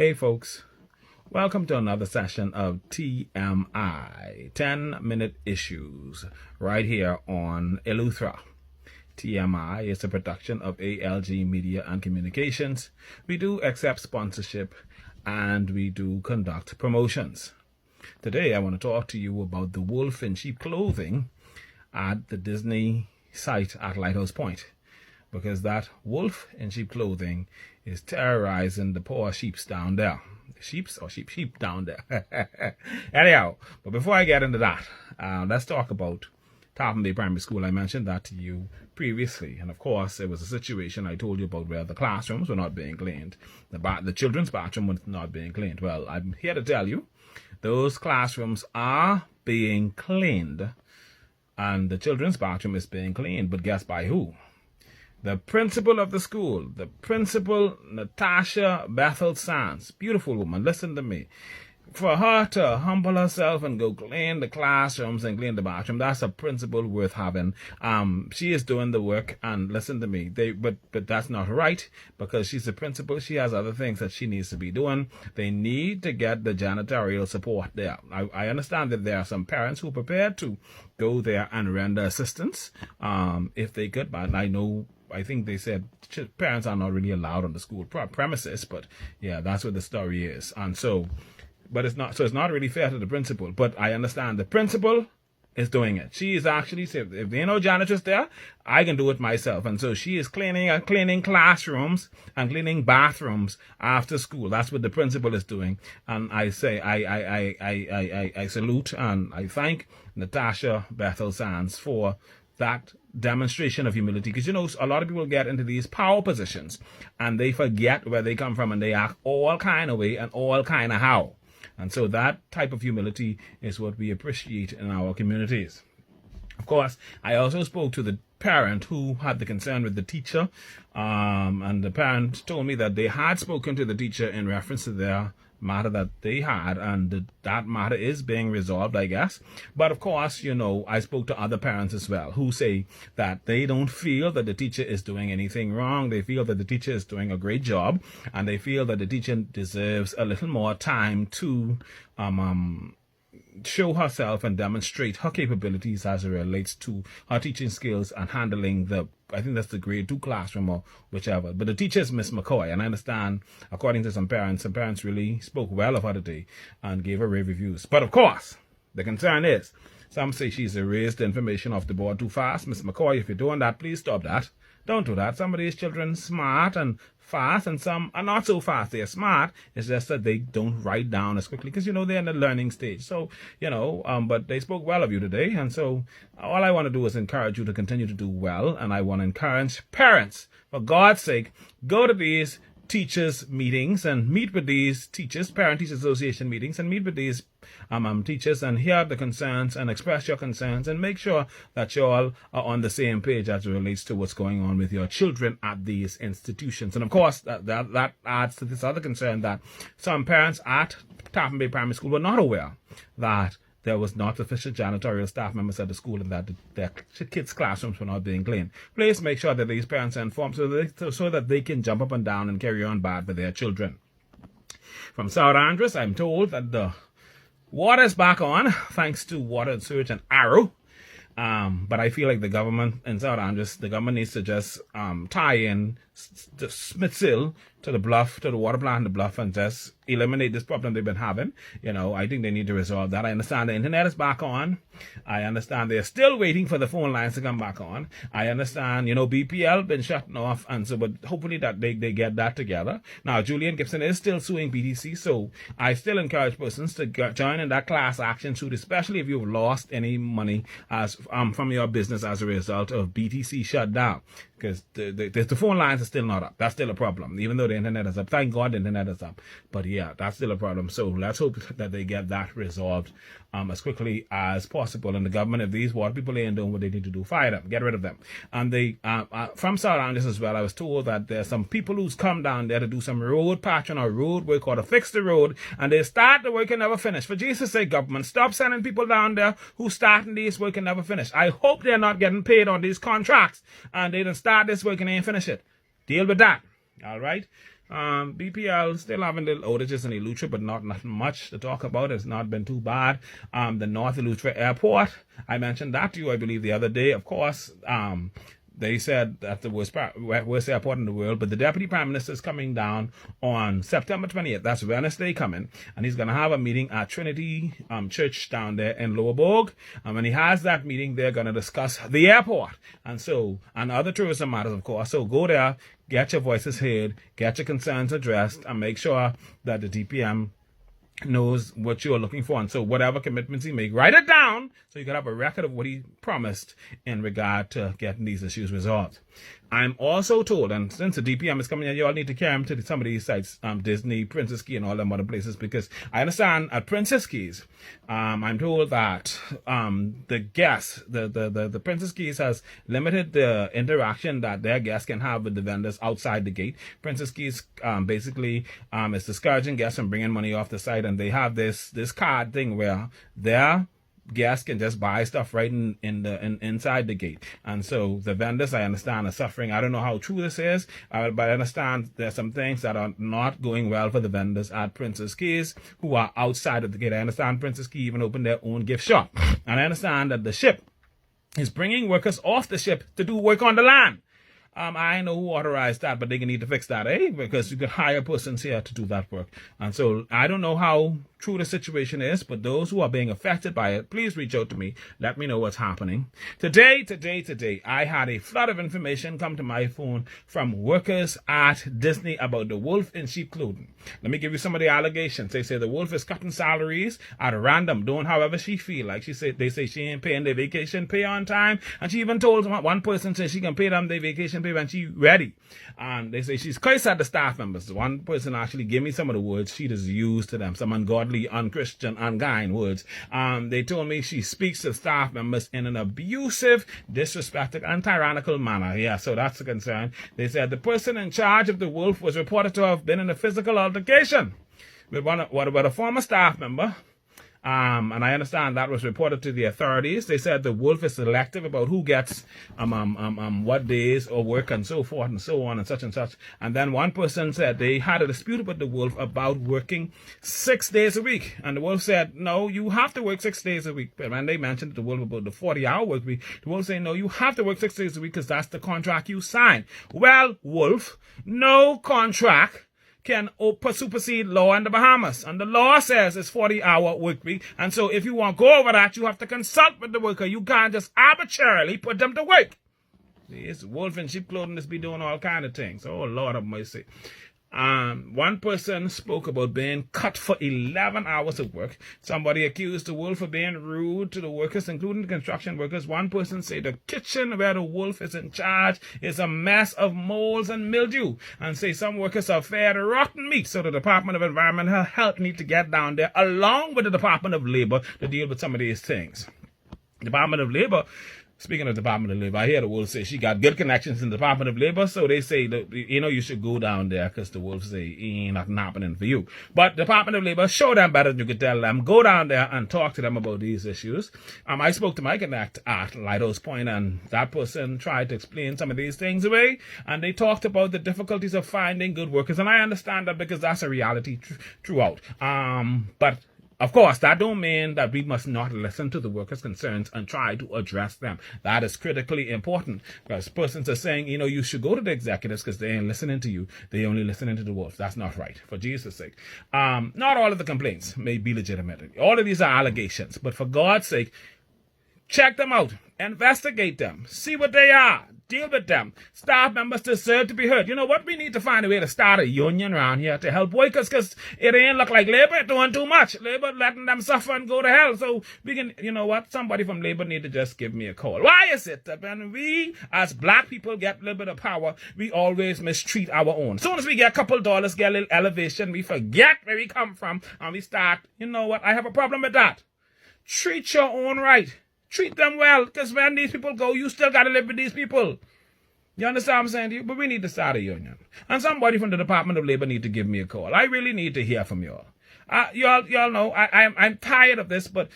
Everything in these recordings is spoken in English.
Hey folks, welcome to another session of TMI, 10-minute issues, right here on Eleuthera. TMI is a production of ALG Media and Communications. We do accept sponsorship and we do conduct promotions. Today I want to talk to you about the wolf in sheep clothing at the Disney site at Lighthouse Point, because that wolf in sheep clothing is terrorizing the poor sheeps down there. Sheep down there. Anyhow, but before I get into that, let's talk about Tarpon Bay Primary School. I mentioned that to you previously, and of course it was a situation I told you about where the classrooms were not being cleaned. The children's bathroom was not being cleaned. Well, I'm here to tell you those classrooms are being cleaned, and the children's bathroom is being cleaned, but guess by who? The principal of the school, the principal, Natasha Bethel Sands, beautiful woman, listen to me. For her to humble herself and go clean the classrooms and clean the bathroom, that's a principle worth having. She is doing the work, and listen to me, but that's not right, because she's a principal. She has other things that she needs to be doing. They need to get the janitorial support there. I understand that there are some parents who are prepared to go there and render assistance, if they could, but I think they said parents are not really allowed on the school premises, but yeah, that's what the story is. And so, but it's not really fair to the principal, but I understand the principal is doing it. She is actually saying, if there ain't no janitress there, I can do it myself. And so she is cleaning classrooms and cleaning bathrooms after school. That's what the principal is doing. And I say, I salute and I thank Natasha Bethel Sands for that demonstration of humility, because a lot of people get into these power positions and they forget where they come from and they act all kind of way and all kind of how. And so that type of humility is what we appreciate in our communities. Of course, I also spoke to the parent who had the concern with the teacher, and the parent told me that they had spoken to the teacher in reference to their matter that they had, and that matter is being resolved, I guess. But of course, I spoke to other parents as well who say that they don't feel that the teacher is doing anything wrong. They feel that the teacher is doing a great job, and they feel that the teacher deserves a little more time to show herself and demonstrate her capabilities as it relates to her teaching skills and handling I think that's the grade 2 classroom or whichever. But the teacher is Miss McCoy, and I understand, according to some parents really spoke well of her today and gave her rave reviews. But of course, the concern is, some say she's erased the information off the board too fast. Miss McCoy, if you're doing that, please stop that. Don't do that. Some of these children smart and fast, and some are not so fast. They're smart. It's just that they don't write down as quickly because, they're in the learning stage. So, but they spoke well of you today. And so all I want to do is encourage you to continue to do well. And I want to encourage parents, for God's sake, go to these teachers meetings and meet with these teachers, parent-teacher association meetings, and meet with these teachers and hear the concerns and express your concerns and make sure that you all are on the same page as it relates to what's going on with your children at these institutions. And of course, that adds to this other concern that some parents at Tarpon Bay Primary School were not aware that there was not sufficient janitorial staff members at the school and that their kids' classrooms were not being cleaned. Please make sure that these parents are informed so that they can jump up and down and carry on bad with their children. From South Andres, I'm told that the water is back on, thanks to water and sewage and Arrow. But I feel like the government in South Andres, the government needs to just tie in the Smithsville to the Bluff, to the water plant in the Bluff, and just eliminate this problem they've been having. I think they need to resolve that. I understand the internet is back on. I understand they're still waiting for the phone lines to come back on. I understand, BPL been shutting off, and so, but hopefully that they get that together. Now, Julian Gibson is still suing BTC, so I still encourage persons to join in that class action suit, especially if you've lost any money as from your business as a result of BTC shut down. Because the phone lines are still not up. That's still a problem, even though the internet is up. Thank God the internet is up. But yeah, that's still a problem. So let's hope that they get that resolved as quickly as possible. And the government, if these water people ain't doing what they need to do, fire them, get rid of them. And they, from South Andres as well, I was told that there's some people who's come down there to do some road patching or road work or to fix the road, and they start the work and never finish. For Jesus' sake, government, stop sending people down there who starting these work and never finish. I hope they're not getting paid on these contracts and they don't start this work and ain't finish it. Deal with that. All right. BPL still having little outages in Eleuthera, but not much to talk about. It's not been too bad. The North Eleuthera Airport, I mentioned that to you, I believe, the other day. Of course, they said that's the worst airport in the world, but the Deputy Prime Minister is coming down on September 28th. That's Wednesday coming, and he's going to have a meeting at Trinity Church down there in Lower Bourg. And when he has that meeting, they're going to discuss the airport and other tourism matters, of course. So go there, get your voices heard, get your concerns addressed, and make sure that the DPM knows what you're looking for. And so whatever commitments he make, write it down so you can have a record of what he promised in regard to getting these issues resolved. I'm also told, and since the DPM is coming in, you all need to carry him to some of these sites, Disney, Princess Key, and all them other places, because I understand at Princess Keys, I'm told that the guests, the Princess Keys has limited the interaction that their guests can have with the vendors outside the gate. Princess Keys basically is discouraging guests from bringing money off the site, and they have this card thing where their guests can just buy stuff right inside the gate. And so the vendors, I understand, are suffering. I don't know how true this is, but I understand there's some things that are not going well for the vendors at Princess Keys who are outside of the gate. I understand Princess Key even opened their own gift shop. And I understand that the ship is bringing workers off the ship to do work on the land. I know who authorized that, but they need to fix that, because you can hire persons here to do that work. And so I don't know how true the situation is, but those who are being affected by it, please reach out to me. Let me know what's happening. Today, I had a flood of information come to my phone from workers at Disney about the wolf in sheep clothing. Let me give you some of the allegations. They say the wolf is cutting salaries at random, doing however she feel like. They say she ain't paying their vacation pay on time, and she even told one person says she can pay them their vacation pay when she ready. And they say she's cursed at the staff members. One person actually gave me some of the words she just used to them, some ungodly, unchristian, unkind words. They told me she speaks to staff members in an abusive, disrespectful, and tyrannical manner. Yeah, so that's a concern. They said the person in charge of the wolf was reported to have been in a physical altercation with a former staff member. And I understand that was reported to the authorities. They said the wolf is selective about who gets what days or work and so forth and so on and such and such. And then one person said they had a dispute with the wolf about working 6 days a week. And the wolf said, no, you have to work 6 days a week. But when they mentioned to the wolf about the 40-hour work week, the wolf said, no, you have to work 6 days a week because that's the contract you signed. Well, wolf, no contract can supersede law in the Bahamas. And the law says it's 40-hour work week. And so if you want to go over that, you have to consult with the worker. You can't just arbitrarily put them to work. See, it's wolf in sheep clothing that's be doing all kind of things. Oh, Lord have mercy. One person spoke about being cut for 11 hours of work. Somebody accused the wolf of being rude to the workers, including the construction workers. One person said the kitchen where the wolf is in charge is a mess of molds and mildew, and say some workers are fed rotten meat. So the Department of Environmental Health need to get down there along with the Department of Labor to deal with some of these things. Department of Labor. Speaking of Department of Labor, I hear the wolf say she got good connections in the Department of Labor, so they say that, you should go down there because the wolf say ain't nothing happening for you. But Department of Labor, show them better than you could tell them. Go down there and talk to them about these issues. I spoke to my connect at Lighthouse Point, and that person tried to explain some of these things away, and they talked about the difficulties of finding good workers, and I understand that because that's a reality throughout. But of course, that don't mean that we must not listen to the workers' concerns and try to address them. That is critically important, because persons are saying, you should go to the executives because they ain't listening to you. They only listening to the wolf. That's not right, for Jesus' sake. Not all of the complaints may be legitimate. All of these are allegations, but for God's sake, check them out, investigate them, see what they are. Deal with them. Staff members deserve to be heard. You know what? We need to find a way to start a union around here to help workers, because it ain't look like Labor doing too much. Labor letting them suffer and go to hell. So we can, somebody from Labor need to just give me a call. Why is it that when we as black people get a little bit of power, we always mistreat our own? As soon as we get a couple dollars, get a little elevation, we forget where we come from and we start, I have a problem with that. Treat your own right. Treat them well, because when these people go, you still got to live with these people. You understand what I'm saying to you? But we need to start a union. And somebody from the Department of Labor need to give me a call. I really need to hear from y'all. Y'all know, I'm tired of this, but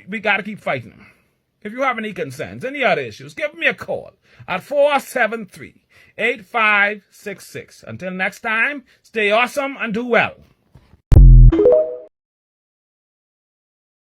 we got to keep fighting. If you have any concerns, any other issues, give me a call at 473 8566. Until next time, stay awesome and do well.